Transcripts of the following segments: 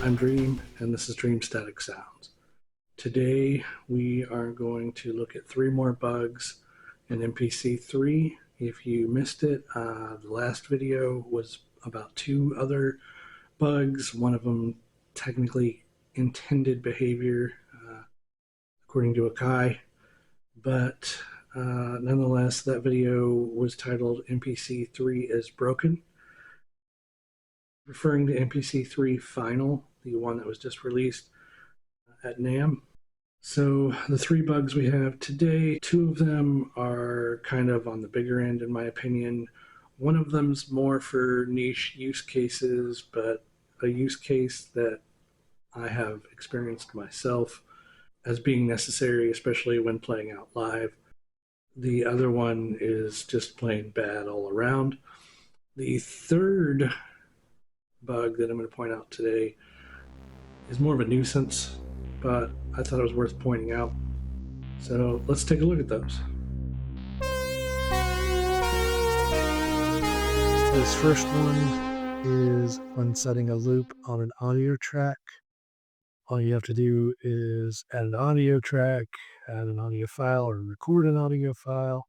I'm Dream, and this is Dream Static Sounds. Today we are going to look at 3 more bugs in MPC 3. If you missed it, the last video was about 2 other bugs. One of them technically intended behavior, according to Akai, but nonetheless, that video was titled MPC 3 is broken, referring to MPC 3 Final, the one that was just released at NAMM. So the 3 bugs we have today, 2 of them are kind of on the bigger end in my opinion. One of them's more for niche use cases, but a use case that I have experienced myself as being necessary, especially when playing out live. The other one is just plain bad all around. The third bug that I'm going to point out today is more of a nuisance, but I thought it was worth pointing out. So let's take a look at those. This first one is when setting a loop on an audio track. All you have to do is add an audio track, add an audio file, or record an audio file.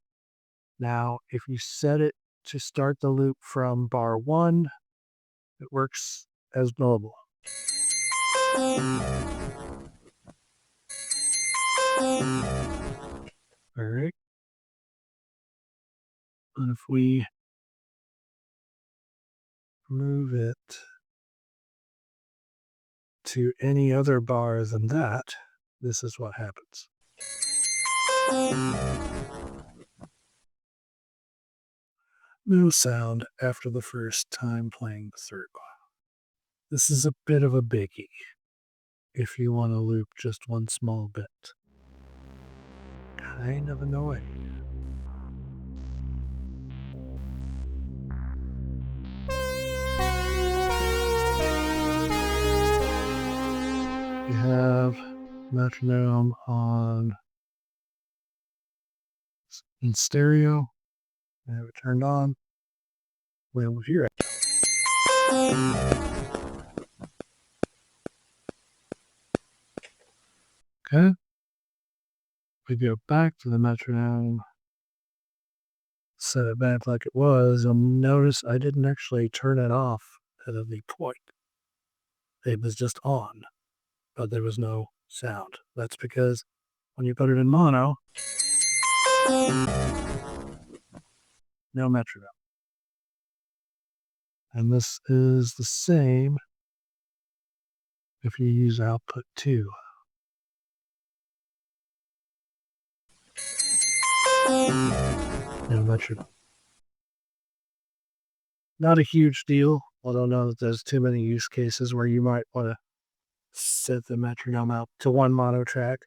Now, if you set it to start the loop from bar 1, it works as normal. Alright. And if we move it to any other bar than that, this is what happens. No sound after the first time playing the third one. This is a bit of a biggie if you want to loop just one small bit. Kind of annoying. You have Metronome on in stereo. I have it turned on. We'll hear it. Okay. We go back to the metronome, set it back like it was. You'll notice I didn't actually turn it off at any point. It was just on, but there was no sound. That's because when you put it in mono, no metronome. And this is the same if you use output 2. No metronome. Not a huge deal. I don't know that there's too many use cases where you might want to set the metronome out to one mono track.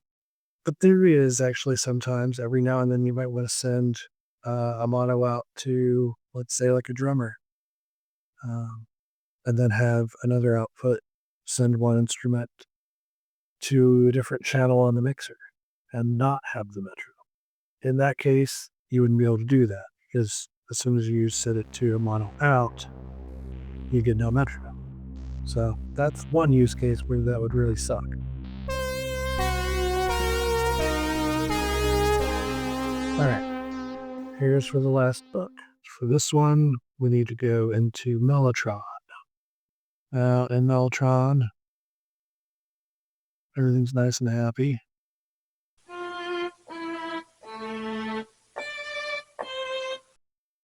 But there is actually sometimes, every now and then, you might want to send a mono out to, let's say, like a drummer. And then have another output send one instrument to a different channel on the mixer and not have the metronome. In that case, you wouldn't be able to do that because as soon as you set it to a mono out, you get no metronome. So that's one use case where that would really suck. Alright, here's for the last book. For this one, we need to go into Mellotron. Now, in Mellotron, everything's nice and happy.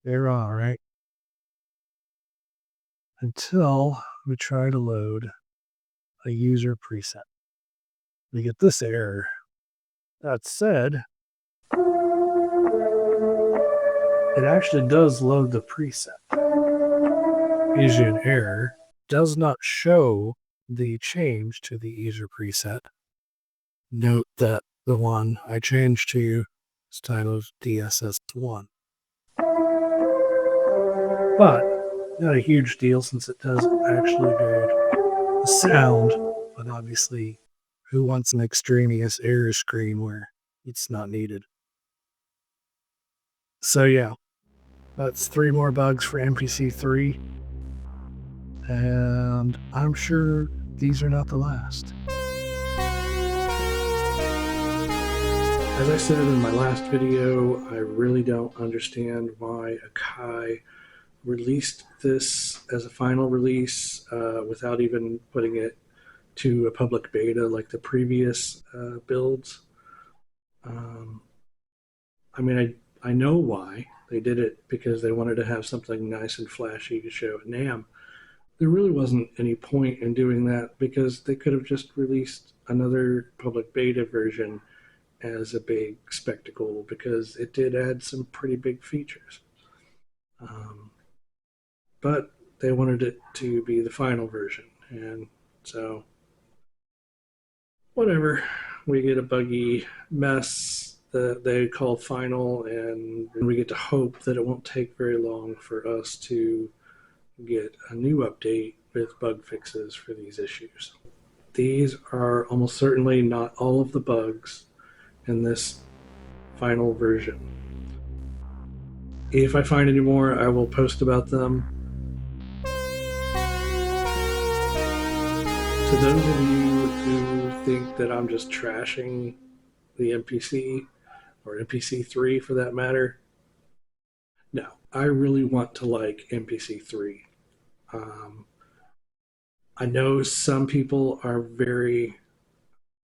They're all right. Until we try to load a user preset. We get this error. That said, it actually does load the preset. Gives you an error. Does not show the change to the user preset. Note that the one I changed to is titled DSS1. But not a huge deal since it does actually load the sound. But obviously, who wants an extraneous error screen where it's not needed? So yeah, that's 3 more bugs for MPC 3. And I'm sure these are not the last. As I said in my last video, I really don't understand why Akai released this as a final release without even putting it to a public beta like the previous builds. I mean, I know why. They did it because they wanted to have something nice and flashy to show at NAMM. There really wasn't any point in doing that because they could have just released another public beta version as a big spectacle because it did add some pretty big features. But they wanted it to be the final version, and so whatever. We get a buggy mess that they call final, and we get to hope that it won't take very long for us to get a new update with bug fixes for these issues. These are almost certainly not all of the bugs in this final version. If I find any more, I will post about them. To those of you who think that I'm just trashing the MPC, or MPC3 for that matter, no, I really want to like MPC3. I know some people are very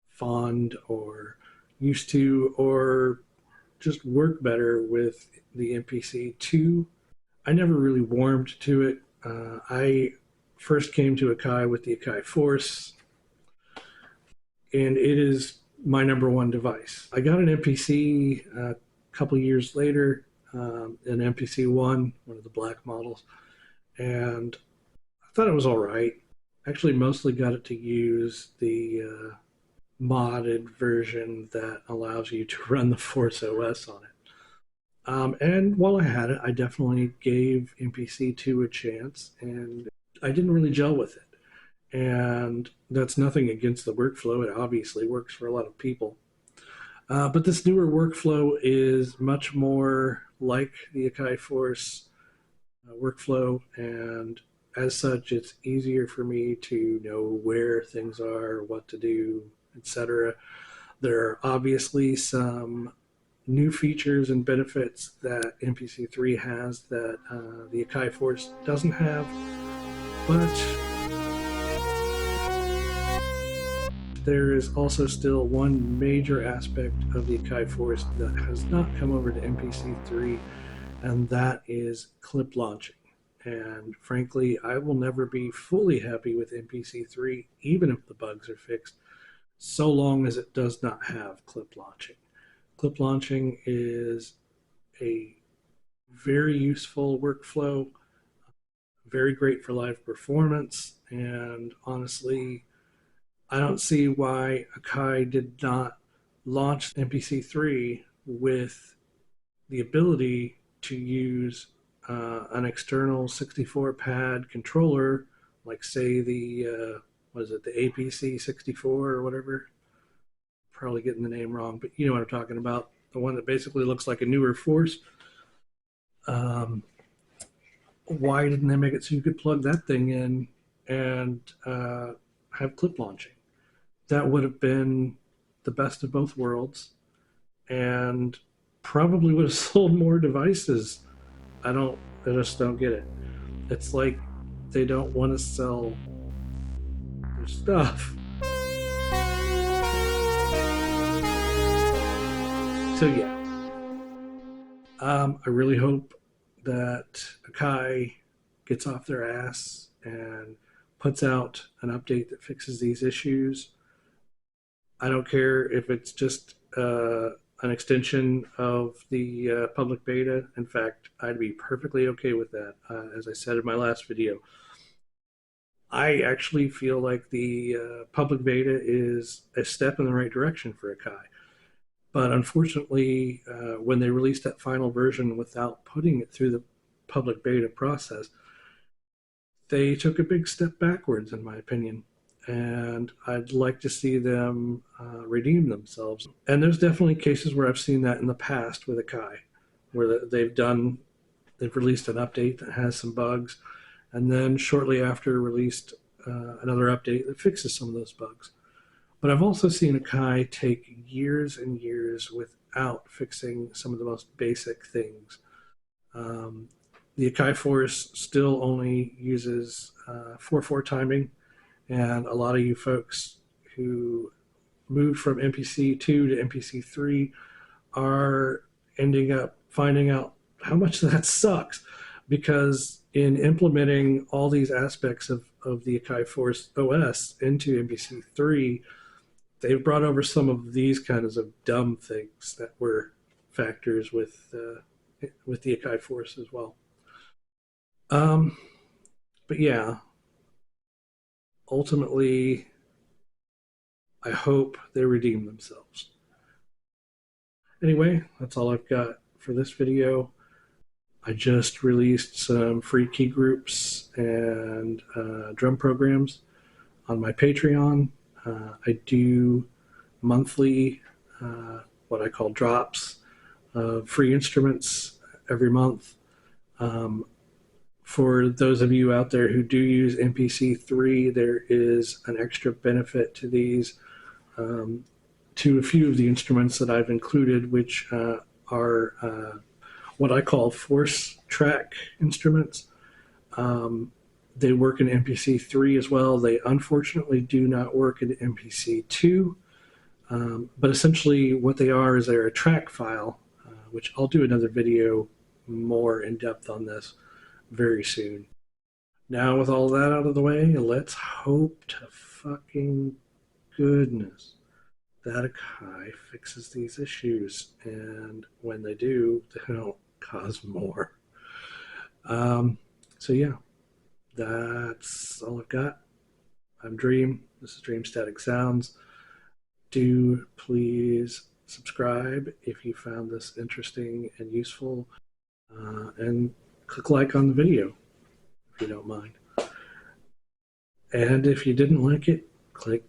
fond or used to or just work better with the MPC2. I never really warmed to it. I first came to Akai with the Akai Force, and it is my number one device. I got an MPC a couple years later, an MPC-1, one of the black models, and I thought it was all right. Actually, mostly got it to use the modded version that allows you to run the Force OS on it. And while I had it, I definitely gave MPC2 a chance, and I didn't really gel with it. And that's nothing against the workflow. It obviously works for a lot of people. But this newer workflow is much more like the Akai Force workflow, and as such, it's easier for me to know where things are, what to do, etc. There are obviously some new features and benefits that MPC3 has that the Akai Force doesn't have, but there is also still one major aspect of the Akai Force that has not come over to MPC3, and that is clip launching. And frankly, I will never be fully happy with MPC3, even if the bugs are fixed, so long as it does not have clip launching. Clip launching is a very useful workflow, very great for live performance, and honestly, I don't see why Akai did not launch MPC3 with the ability to use an external 64-pad controller, like say the the APC 64 or whatever. Probably getting the name wrong, but you know what I'm talking about. The one that basically looks like a newer Force. Why didn't they make it so you could plug that thing in and have clip launching? That would have been the best of both worlds and probably would have sold more devices. I just don't get it. It's like they don't want to sell their stuff. So yeah, I really hope that Akai gets off their ass and puts out an update that fixes these issues. I don't care if it's just an extension of the public beta. In fact, I'd be perfectly okay with that. As I said in my last video, I actually feel like the public beta is a step in the right direction for Akai. But unfortunately, when they released that final version without putting it through the public beta process, they took a big step backwards, in my opinion. And I'd like to see them redeem themselves. And there's definitely cases where I've seen that in the past with Akai, where they've released an update that has some bugs, and then shortly after released another update that fixes some of those bugs. But I've also seen Akai take years and years without fixing some of the most basic things. The Akai Force still only uses 4/4 timing, and a lot of you folks who moved from MPC 2 to MPC 3 are ending up finding out how much that sucks, because in implementing all these aspects of the Akai Force OS into MPC 3, they've brought over some of these kinds of dumb things that were factors with the Akai Force as well. But yeah, ultimately, I hope they redeem themselves. Anyway, that's all I've got for this video. I just released some free key groups and drum programs on my Patreon. I do monthly what I call drops of free instruments every month. For those of you out there who do use MPC3, there is an extra benefit to these, to a few of the instruments that I've included, which are what I call force track instruments. They work in MPC3 as well. They unfortunately do not work in MPC2, but essentially what they are is they're a track file, which I'll do another video more in depth on this very soon. Now, with all that out of the way, let's hope to fucking goodness that Akai fixes these issues, and when they do, they don't cause more. So yeah, that's all I've got. I'm Dream. This is Dream Static Sounds. Do please subscribe if you found this interesting and useful, and click like on the video if you don't mind. And if you didn't like it, click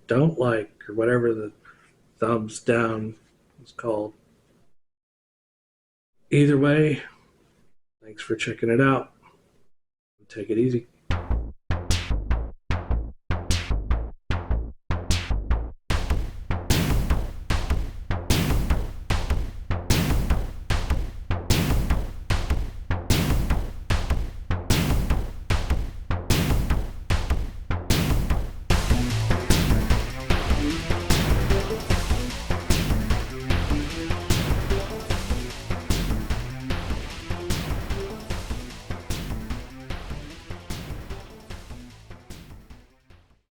don't like, or whatever the thumbs down is called. Either way, thanks for checking it out. Take it easy.